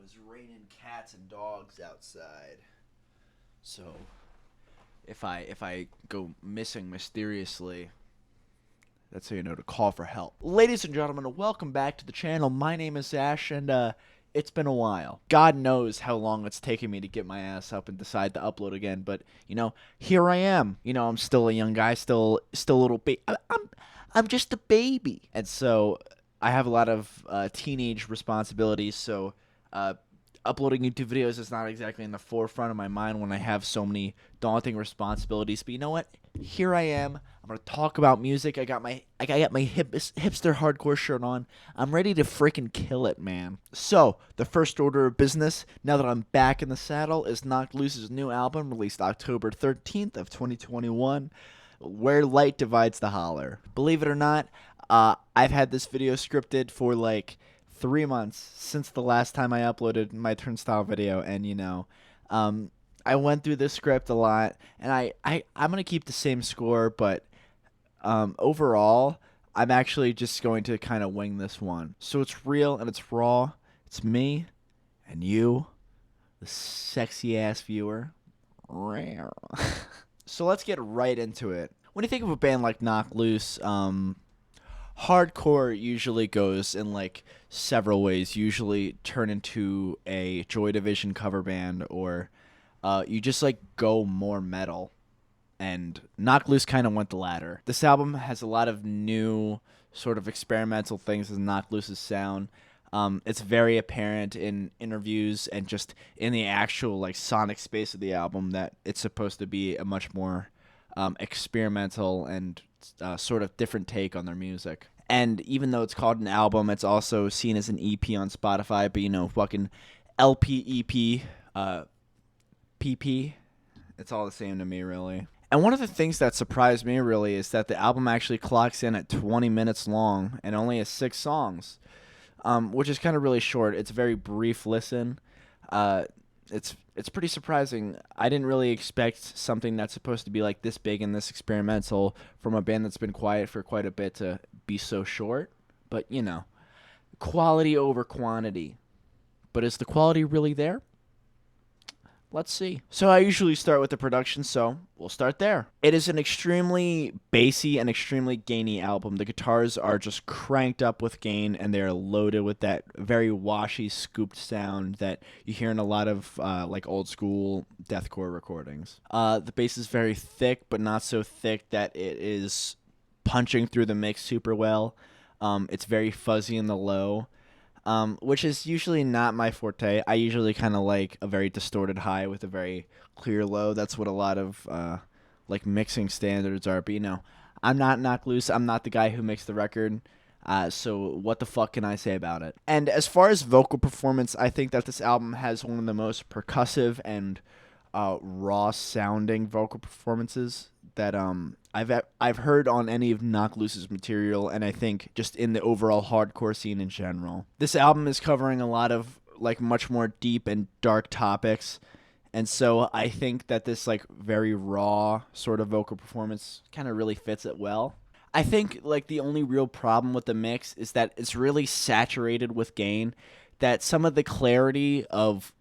was raining cats and dogs outside. So if I go missing mysteriously, that's how you know to call for help. Ladies and gentlemen, welcome back to the channel. My name is Ash, and it's been a while. God knows how long it's taken me to get my ass up and decide to upload again, but here I am. I'm still a young guy, still a little baby. I'm just a baby, and so I have a lot of teenage responsibilities. So uh, uploading YouTube videos is not exactly in the forefront of my mind when I have so many daunting responsibilities. But you know what? Here I am. I'm gonna talk about music. I got my hipster hardcore shirt on. I'm ready to freaking kill it, man. So the first order of business, now that I'm back in the saddle, is Knocked Loose's new album released October 13th of 2021. Where Light Divides the Holler. Believe it or not, I've had this video scripted for like 3 months since the last time I uploaded my Turnstile video, and I went through this script a lot, and I'm gonna keep the same score, but overall, I'm actually just going to kind of wing this one. So it's real and it's raw. It's me and you, the sexy ass viewer. So let's get right into it. When you think of a band like Knock Loose, hardcore usually goes in like several ways. Usually turn into a Joy Division cover band, or you just like go more metal. And Knock Loose kind of went the latter. This album has a lot of new sort of experimental things in Knock Loose's sound. It's very apparent in interviews and just in the actual like sonic space of the album that it's supposed to be a much more experimental and sort of different take on their music. And even though it's called an album, it's also seen as an EP on Spotify. But fucking LP, EP, PP, it's all the same to me, really. And one of the things that surprised me really is that the album actually clocks in at 20 minutes long and only has 6 songs, which is kind of really short. It's a very brief listen. It's pretty surprising. I didn't really expect something that's supposed to be like this big and this experimental from a band that's been quiet for quite a bit to be so short. But quality over quantity. But is the quality really there? Let's see. So I usually start with the production, so we'll start there. It is an extremely bassy and extremely gainy album. The guitars are just cranked up with gain, and they're loaded with that very washy, scooped sound that you hear in a lot of like old school deathcore recordings. The bass is very thick, but not so thick that it is punching through the mix super well. It's very fuzzy in the low. Which is usually not my forte. I usually kind of like a very distorted high with a very clear low. That's what a lot of like mixing standards are. But I'm not Knock Loose. I'm not the guy who makes the record. So what the fuck can I say about it? And as far as vocal performance, I think that this album has one of the most percussive and raw sounding vocal performances that I've heard on any of Knock Loose's material, and I think just in the overall hardcore scene in general. This album is covering a lot of like much more deep and dark topics, and so I think that this like very raw sort of vocal performance kind of really fits it well. I think like the only real problem with the mix is that it's really saturated with gain, that some of the clarity of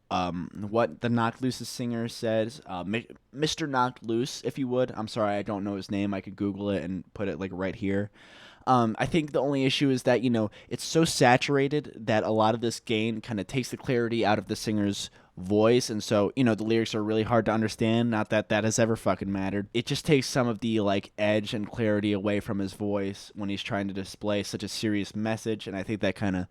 what the Knock Loose's singer says, Mr. Knock Loose, if you would. I'm sorry, I don't know his name. I could Google it and put it like right here. I think the only issue is that it's so saturated that a lot of this gain kind of takes the clarity out of the singer's voice, and so the lyrics are really hard to understand. Not that that has ever fucking mattered. It just takes some of the like edge and clarity away from his voice when he's trying to display such a serious message, and I think that kind of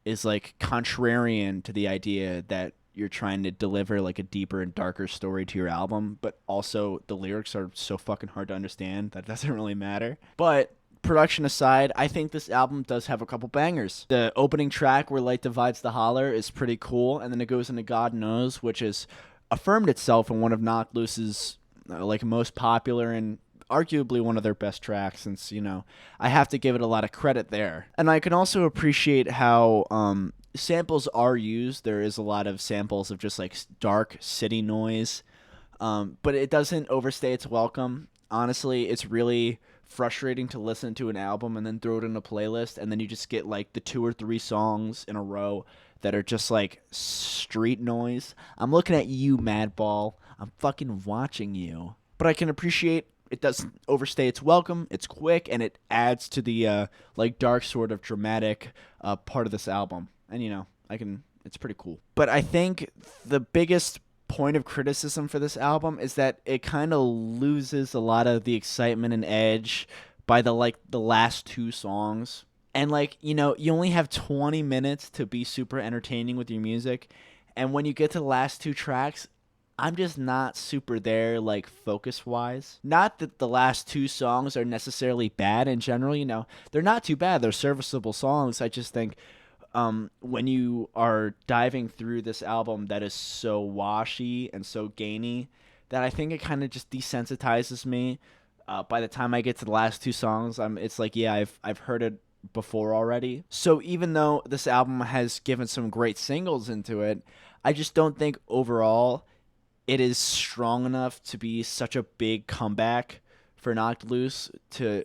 is like contrarian to the idea that you're trying to deliver like a deeper and darker story to your album, but also the lyrics are so fucking hard to understand that doesn't really matter. But production aside, I think this album does have a couple bangers. The opening track, Where Light Divides the Holler, is pretty cool, and then it goes into God Knows, which has affirmed itself in one of Knock Loose's like most popular and arguably one of their best tracks, since I have to give it a lot of credit there. And I can also appreciate how samples are used. There is a lot of samples of just like dark city noise, but it doesn't overstay its welcome. Honestly, it's really frustrating to listen to an album and then throw it in a playlist, and then you just get like the 2 or 3 songs in a row that are just like street noise. I'm looking at you, Madball. I'm fucking watching you. But I can appreciate it doesn't overstay its welcome. It's quick and it adds to the like dark sort of dramatic part of this album. And I can it's pretty cool. But I think the biggest point of criticism for this album is that it kind of loses a lot of the excitement and edge by the last two songs. And you only have 20 minutes to be super entertaining with your music. And when you get to the last two tracks, I'm just not super there, like, focus wise. Not that the last two songs are necessarily bad in general, they're not too bad. They're serviceable songs. I just think when you are diving through this album that is so washy and so gainy, that I think it kind of just desensitizes me. By the time I get to the last two songs, it's like, yeah, I've heard it before already. So even though this album has given some great singles into it, I just don't think overall it is strong enough to be such a big comeback for Knocked Loose to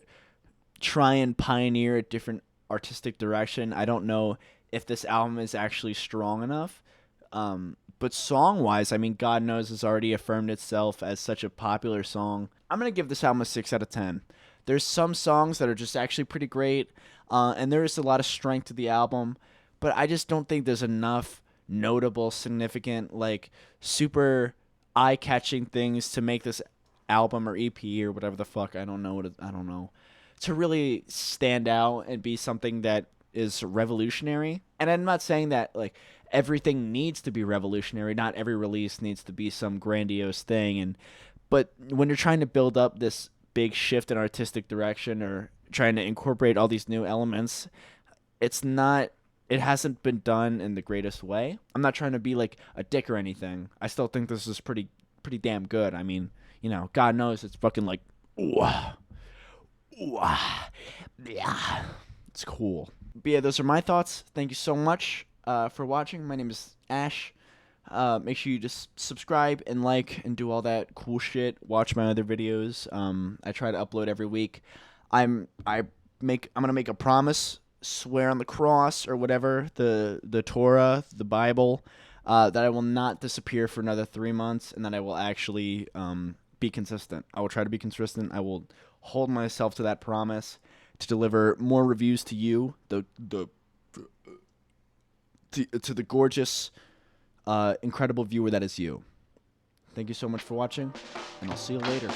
try and pioneer a different artistic direction. I don't know if this album is actually strong enough. But song-wise, I mean, God Knows has already affirmed itself as such a popular song. I'm going to give this album a 6 out of 10. There's some songs that are just actually pretty great, and there is a lot of strength to the album, but I just don't think there's enough notable, significant, like, super eye-catching things to make this album or EP or whatever the fuck, I don't know, to really stand out and be something that is revolutionary. And I'm not saying that, like, everything needs to be revolutionary. Not every release needs to be some grandiose thing. But when you're trying to build up this big shift in artistic direction or trying to incorporate all these new elements, it hasn't been done in the greatest way. I'm not trying to be like a dick or anything. I still think this is pretty damn good. I mean, God knows it's fucking like, ooh, yeah, it's cool. But yeah, those are my thoughts. Thank you so much for watching. My name is Ash. Make sure you just subscribe and like and do all that cool shit. Watch my other videos. I try to upload every week. I'm gonna make a promise, swear on the cross or whatever, the Torah, the Bible, that I will not disappear for another 3 months, and that I will actually be consistent. I will try to be consistent. I will hold myself to that promise to deliver more reviews to you, to the gorgeous, incredible viewer that is you. Thank you so much for watching, and I'll see you later.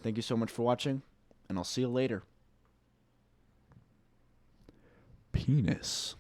Thank you so much for watching, and I'll see you later. Penis.